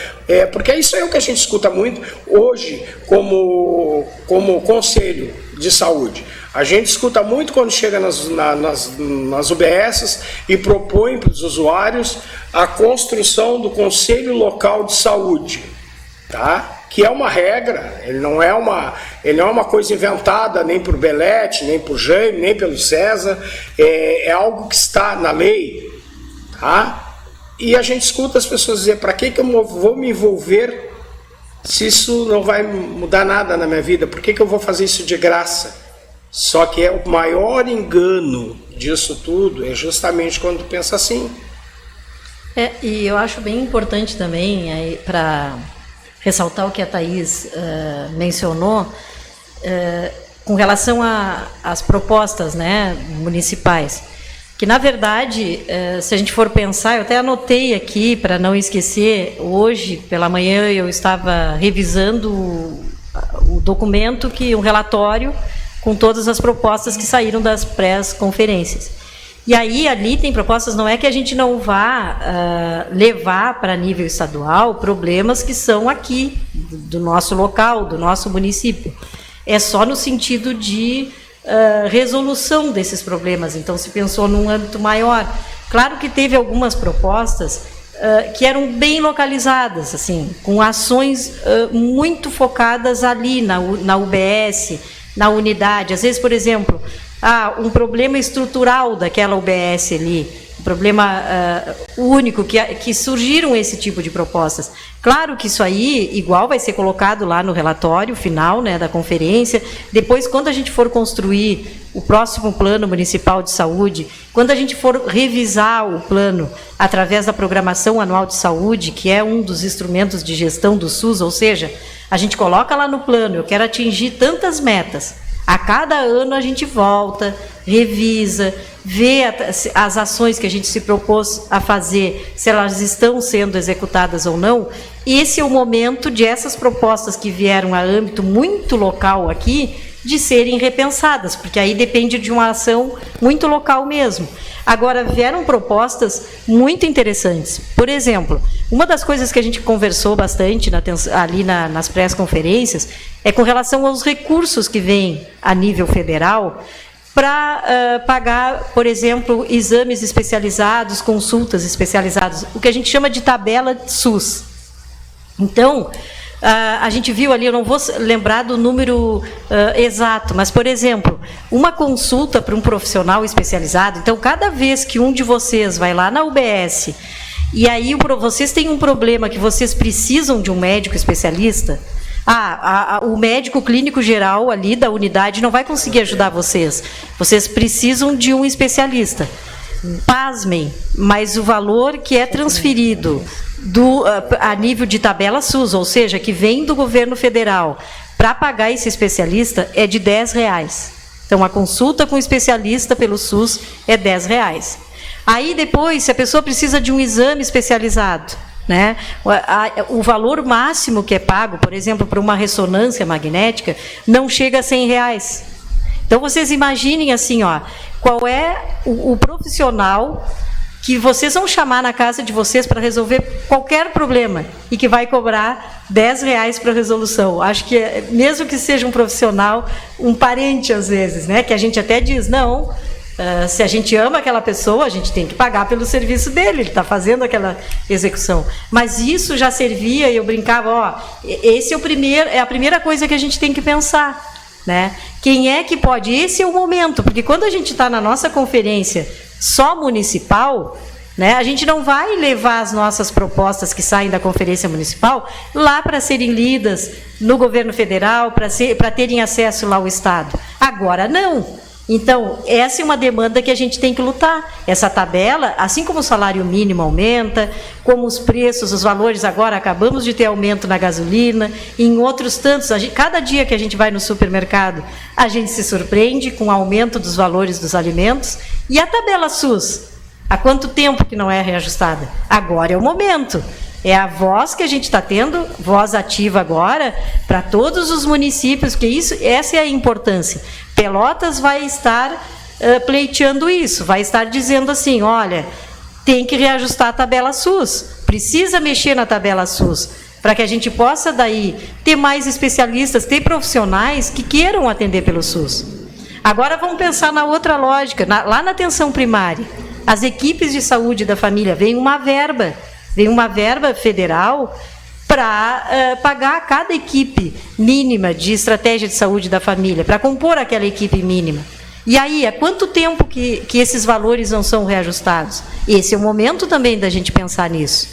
porque isso é o que a gente escuta muito hoje como Conselho de Saúde. A gente escuta muito quando chega nas UBSs e propõe para os usuários a construção do Conselho Local de Saúde, tá? Que é uma regra, ele não é uma coisa inventada nem por Belete, nem por Jaime, nem pelo César, é algo que está na lei, tá? E a gente escuta as pessoas dizer, para que eu vou me envolver se isso não vai mudar nada na minha vida? Por que eu vou fazer isso de graça? Só que o maior engano disso tudo é justamente quando tu pensa assim. E eu acho bem importante também, para ressaltar o que a Thaís mencionou, com relação às propostas, né, municipais, que na verdade, se a gente for pensar, eu até anotei aqui para não esquecer, hoje pela manhã eu estava revisando o documento, um relatório com todas as propostas que saíram das pré-conferências. E aí, ali tem propostas, não é que a gente não vá levar para nível estadual problemas que são aqui, do nosso local, do nosso município. É só no sentido de resolução desses problemas. Então, se pensou num âmbito maior. Claro que teve algumas propostas que eram bem localizadas, assim, com ações muito focadas ali na UBS, na unidade. Às vezes, por exemplo, um problema estrutural daquela UBS ali, um problema único, que surgiram esse tipo de propostas. Claro que isso aí, igual, vai ser colocado lá no relatório final, né, da conferência. Depois, quando a gente for construir o próximo plano municipal de saúde, quando a gente for revisar o plano através da programação anual de saúde, que é um dos instrumentos de gestão do SUS, ou seja, a gente coloca lá no plano, eu quero atingir tantas metas. A cada ano a gente volta, revisa, vê as ações que a gente se propôs a fazer, se elas estão sendo executadas ou não. Esse é o momento de essas propostas que vieram a âmbito muito local aqui, de serem repensadas, porque aí depende de uma ação muito local mesmo. Agora, vieram propostas muito interessantes. Por exemplo, uma das coisas que a gente conversou bastante ali nas pré-conferências é com relação aos recursos que vêm a nível federal para pagar, por exemplo, exames especializados, consultas especializadas, o que a gente chama de tabela SUS. Então, a gente viu ali, eu não vou lembrar do número exato, mas, por exemplo, uma consulta para um profissional especializado, então, cada vez que um de vocês vai lá na UBS, e aí vocês têm um problema que vocês precisam de um médico especialista, o médico clínico geral ali da unidade não vai conseguir ajudar vocês. Vocês precisam de um especialista. Pasmem, mas o valor que é transferido a nível de tabela SUS, ou seja, que vem do governo federal para pagar esse especialista, é de R$10. Então, a consulta com o especialista pelo SUS é R$10. Aí, depois, se a pessoa precisa de um exame especializado, né, o valor máximo que é pago, por exemplo, para uma ressonância magnética, não chega a R$100. Então, vocês imaginem assim, qual é o profissional que vocês vão chamar na casa de vocês para resolver qualquer problema e que vai cobrar R$10 para a resolução. Acho que, mesmo que seja um profissional, um parente às vezes, né, que a gente até diz, não, se a gente ama aquela pessoa, a gente tem que pagar pelo serviço dele, ele está fazendo aquela execução. Mas isso já servia, e eu brincava, esse é a primeira coisa que a gente tem que pensar, né? Quem é que pode? Esse é o momento, porque quando a gente está na nossa conferência só municipal, né, a gente não vai levar as nossas propostas que saem da conferência municipal lá para serem lidas no governo federal, para terem acesso lá ao Estado. Agora não. Então, essa é uma demanda que a gente tem que lutar. Essa tabela, assim como o salário mínimo aumenta, como os preços, os valores, agora acabamos de ter aumento na gasolina, e em outros tantos, cada dia que a gente vai no supermercado, a gente se surpreende com o aumento dos valores dos alimentos. E a tabela SUS? Há quanto tempo que não é reajustada? Agora é o momento. É a voz que a gente está tendo, voz ativa agora, para todos os municípios, que essa é a importância. Pelotas vai estar pleiteando isso, vai estar dizendo assim, olha, tem que reajustar a tabela SUS, precisa mexer na tabela SUS, para que a gente possa daí ter mais especialistas, ter profissionais que queiram atender pelo SUS. Agora vamos pensar na outra lógica, lá na atenção primária, as equipes de saúde da família, vem uma verba federal para pagar a cada equipe mínima de estratégia de saúde da família, para compor aquela equipe mínima. E aí, há quanto tempo que esses valores não são reajustados? Esse é o momento também da gente pensar nisso.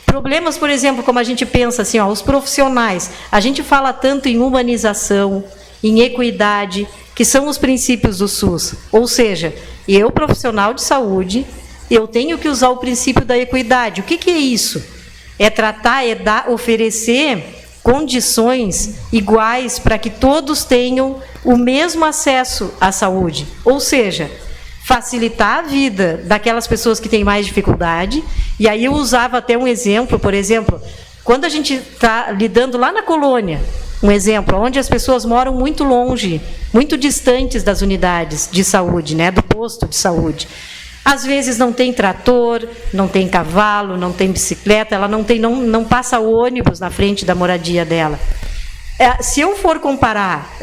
Problemas, por exemplo, como a gente pensa assim, os profissionais, a gente fala tanto em humanização, em equidade, que são os princípios do SUS. Ou seja, eu, profissional de saúde, eu tenho que usar o princípio da equidade. O que é isso? É tratar, oferecer condições iguais para que todos tenham o mesmo acesso à saúde. Ou seja, facilitar a vida daquelas pessoas que têm mais dificuldade. E aí eu usava até um exemplo, por exemplo, quando a gente está lidando lá na colônia, um exemplo, onde as pessoas moram muito longe, muito distantes das unidades de saúde, né, do posto de saúde. Às vezes não tem trator, não tem cavalo, não tem bicicleta, ela não passa ônibus na frente da moradia dela. Se eu for comparar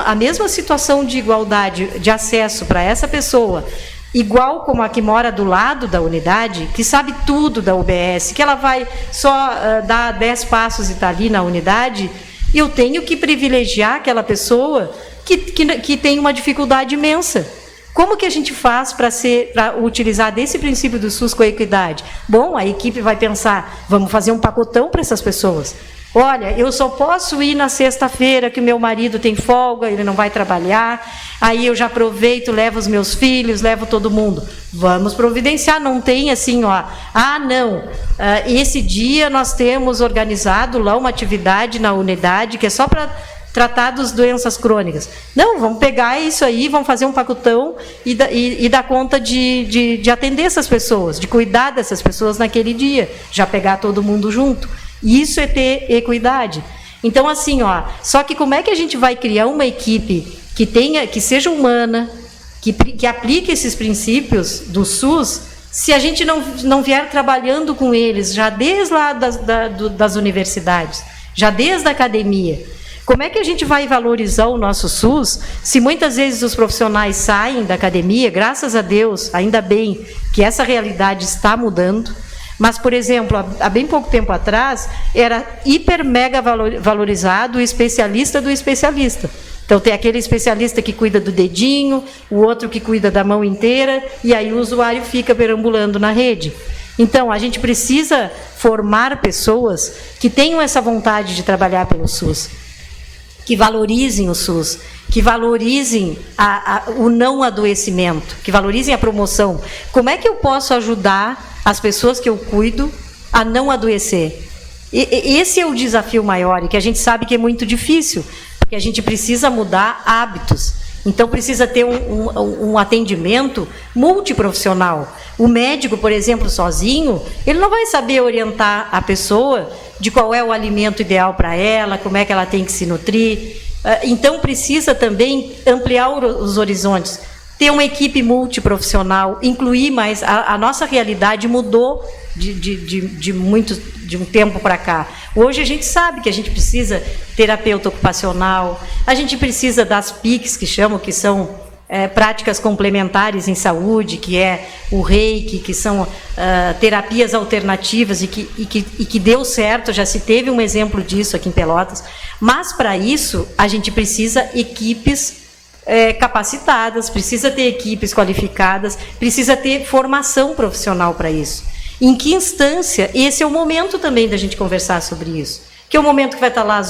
a mesma situação de igualdade de acesso para essa pessoa, igual como a que mora do lado da unidade, que sabe tudo da UBS, que ela vai só dar 10 passos e está ali na unidade, eu tenho que privilegiar aquela pessoa que tem uma dificuldade imensa. Como que a gente faz para utilizar desse princípio do SUS com a equidade? Bom, a equipe vai pensar, vamos fazer um pacotão para essas pessoas. Olha, eu só posso ir na sexta-feira que o meu marido tem folga, ele não vai trabalhar, aí eu já aproveito, levo os meus filhos, levo todo mundo. Vamos providenciar, não tem assim, esse dia nós temos organizado lá uma atividade na unidade que é só para tratar das doenças crônicas. Não, vamos pegar isso aí, vamos fazer um pacotão e dar conta de atender essas pessoas, de cuidar dessas pessoas naquele dia, já pegar todo mundo junto. Isso é ter equidade. Então, assim, só que como é que a gente vai criar uma equipe que seja humana, que aplique esses princípios do SUS, se a gente não vier trabalhando com eles, já desde lá das universidades, já desde a academia? Como é que a gente vai valorizar o nosso SUS se muitas vezes os profissionais saem da academia, graças a Deus, ainda bem que essa realidade está mudando, mas, por exemplo, há bem pouco tempo atrás, era hiper mega valorizado o especialista do especialista. Então, tem aquele especialista que cuida do dedinho, o outro que cuida da mão inteira, e aí o usuário fica perambulando na rede. Então, a gente precisa formar pessoas que tenham essa vontade de trabalhar pelo SUS, que valorizem o SUS, que valorizem o não adoecimento, que valorizem a promoção. Como é que eu posso ajudar as pessoas que eu cuido a não adoecer? Esse é o desafio maior, e que a gente sabe que é muito difícil, porque a gente precisa mudar hábitos. Então, precisa ter um atendimento multiprofissional. O médico, por exemplo, sozinho, ele não vai saber orientar a pessoa de qual é o alimento ideal para ela, como é que ela tem que se nutrir. Então, precisa também ampliar os horizontes, ter uma equipe multiprofissional, incluir mais. A nossa realidade mudou de um tempo para cá. Hoje a gente sabe que a gente precisa terapeuta ocupacional, a gente precisa das PICs, que são práticas complementares em saúde, que é o reiki, que são terapias alternativas e que deu certo, já se teve um exemplo disso aqui em Pelotas. Mas, para isso, a gente precisa equipes capacitadas, precisa ter equipes qualificadas, precisa ter formação profissional para isso. Em que instância? Esse é o momento também da gente conversar sobre isso. Que é o momento que vai estar lá,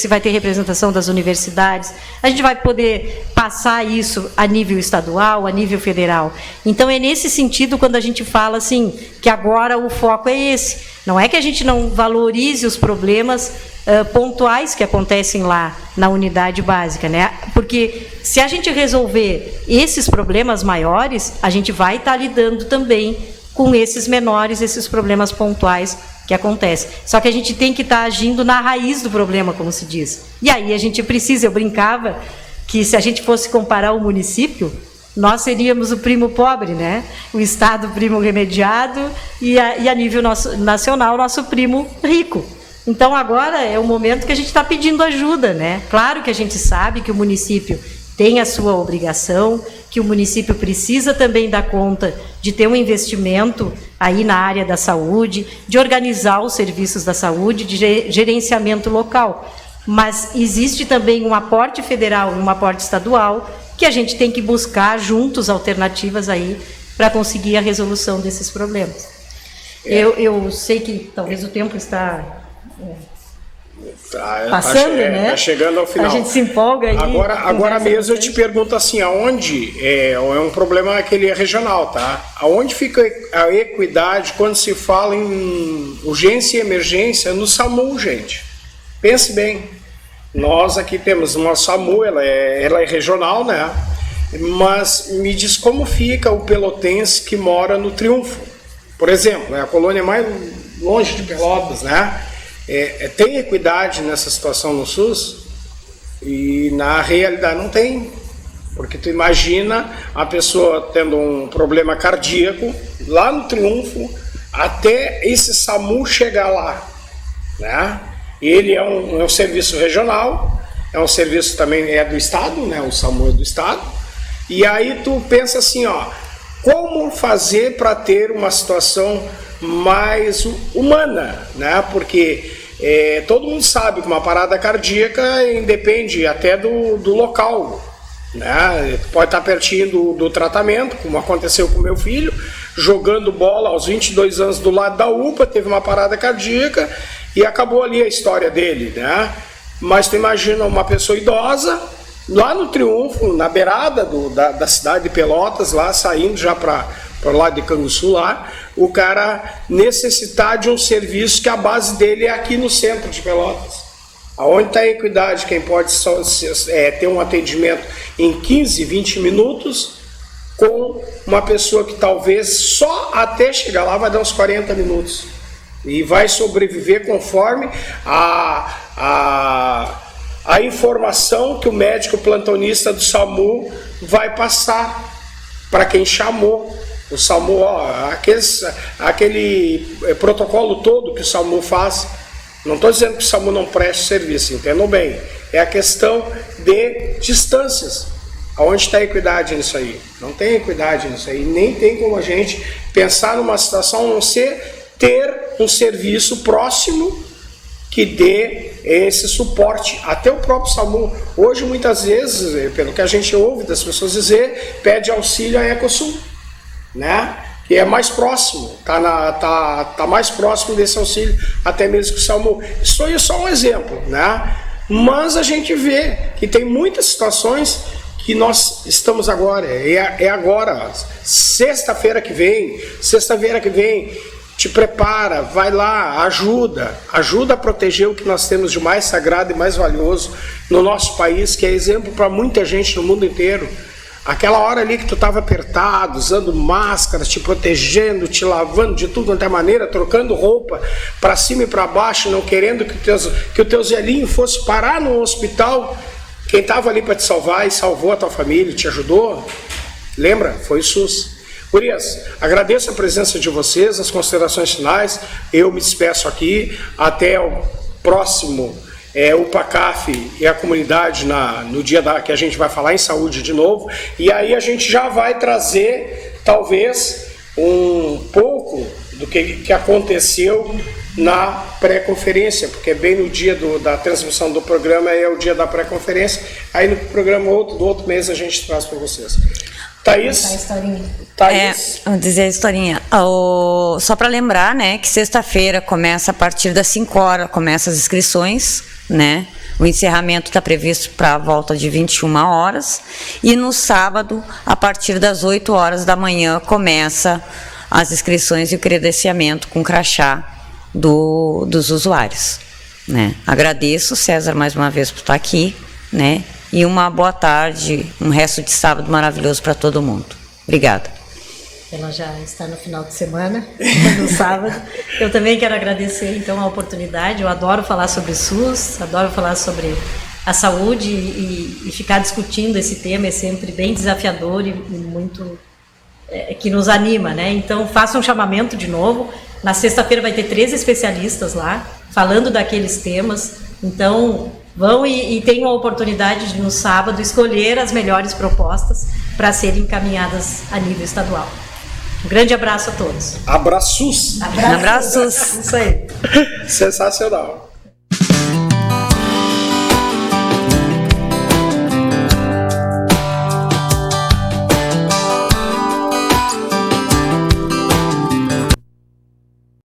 vai ter representação das universidades, a gente vai poder passar isso a nível estadual, a nível federal. Então, é nesse sentido, quando a gente fala assim, que agora o foco é esse. Não é que a gente não valorize os problemas pontuais que acontecem lá na unidade básica, né? Porque se a gente resolver esses problemas maiores, a gente vai estar lidando também com esses menores, esses problemas pontuais que acontecem. Só que a gente tem que estar agindo na raiz do problema, como se diz. E aí a gente precisa, eu brincava que se a gente fosse comparar o município, nós seríamos o primo pobre, né? O Estado, o primo remediado, e a nível nacional, o nosso primo rico. Então, agora é o momento que a gente está pedindo ajuda, né? Claro que a gente sabe que o município tem a sua obrigação, que o município precisa também dar conta de ter um investimento aí na área da saúde, de organizar os serviços da saúde, de gerenciamento local. Mas existe também um aporte federal e um aporte estadual que a gente tem que buscar juntos alternativas aí para conseguir a resolução desses problemas. Eu sei que talvez o tempo está passando, né? Está chegando ao final. A gente se empolga aí. Agora mesmo eu te pergunto assim, aonde é um problema aquele regional, tá? Aonde fica a equidade quando se fala em urgência e emergência no SAMU, gente? Pense bem. Nós aqui temos uma SAMU, ela é regional, né? Mas me diz como fica o pelotense que mora no Triunfo. Por exemplo, é a colônia mais longe de Pelotas, né? Tem equidade nessa situação no SUS? E na realidade não tem. Porque tu imagina a pessoa tendo um problema cardíaco lá no Triunfo, até esse SAMU chegar lá, né? Ele é um serviço regional, é um serviço também do Estado, né? O SAMU é do Estado. E aí tu pensa assim, ó, como fazer para ter uma situação mais humana, né? Porque todo mundo sabe que uma parada cardíaca independe até do local, né? Pode estar pertinho do tratamento, como aconteceu com meu filho, jogando bola aos 22 anos do lado da UPA, teve uma parada cardíaca e acabou ali a história dele, né? Mas tu imagina uma pessoa idosa lá no Triunfo, na beirada da cidade de Pelotas, lá saindo já para o lado de Canguçu lá, o cara necessitar de um serviço que a base dele é aqui no centro de Pelotas. Aonde está a equidade, quem pode ter um atendimento em 15, 20 minutos, com uma pessoa que talvez só até chegar lá vai dar uns 40 minutos. E vai sobreviver conforme a informação que o médico plantonista do SAMU vai passar para quem chamou. O SAMU, aquele protocolo todo que o SAMU faz. Não estou dizendo que o SAMU não preste serviço, entendam bem. É a questão de distâncias. Aonde está a equidade nisso aí? Não tem equidade nisso aí. Nem tem como a gente pensar numa situação a não ser ter um serviço próximo que dê esse suporte. Até o próprio SAMU. Hoje, muitas vezes, pelo que a gente ouve das pessoas dizer, pede auxílio à Ecosul, né? Que é mais próximo, tá mais próximo desse auxílio, até mesmo que o SAMU. Isso aí é só um exemplo, né? Mas a gente vê que tem muitas situações que nós estamos agora, é agora, sexta-feira que vem, te prepara, vai lá, ajuda a proteger o que nós temos de mais sagrado e mais valioso no nosso país, que é exemplo para muita gente no mundo inteiro. Aquela hora ali que tu estava apertado, usando máscaras, te protegendo, te lavando de tudo quanto é maneira, trocando roupa para cima e para baixo, não querendo que o teu Zelinho fosse parar no hospital. Quem estava ali para te salvar e salvou a tua família, te ajudou, lembra? Foi o SUS. Gurias, agradeço a presença de vocês, as considerações finais. Eu me despeço aqui, até o próximo o PACAF e a comunidade no dia que a gente vai falar em saúde de novo, e aí a gente já vai trazer talvez um pouco do que aconteceu na pré-conferência, porque bem no dia da transmissão do programa é o dia da pré-conferência, aí no programa do outro mês a gente traz para vocês. Thaís? Vamos dizer a historinha. Só para lembrar, né, que sexta-feira começa a partir das 5 horas, começa as inscrições, né? O encerramento está previsto para a volta de 21 horas e no sábado, a partir das 8 horas da manhã, começa as inscrições e o credenciamento com crachá dos usuários, né? Agradeço, César, mais uma vez por estar aqui, né? E uma boa tarde, um resto de sábado maravilhoso para todo mundo. Obrigada. Ela já está no final de semana, no sábado. Eu também quero agradecer, então, a oportunidade. Eu adoro falar sobre SUS, adoro falar sobre a saúde e ficar discutindo esse tema é sempre bem desafiador e muito que nos anima, né? Então, faça um chamamento de novo. Na sexta-feira vai ter 3 especialistas lá, falando daqueles temas. Então, vão e tenham a oportunidade de, no sábado, escolher as melhores propostas para serem encaminhadas a nível estadual. Um grande abraço a todos. Abraços. Abraços. Isso aí. Sensacional.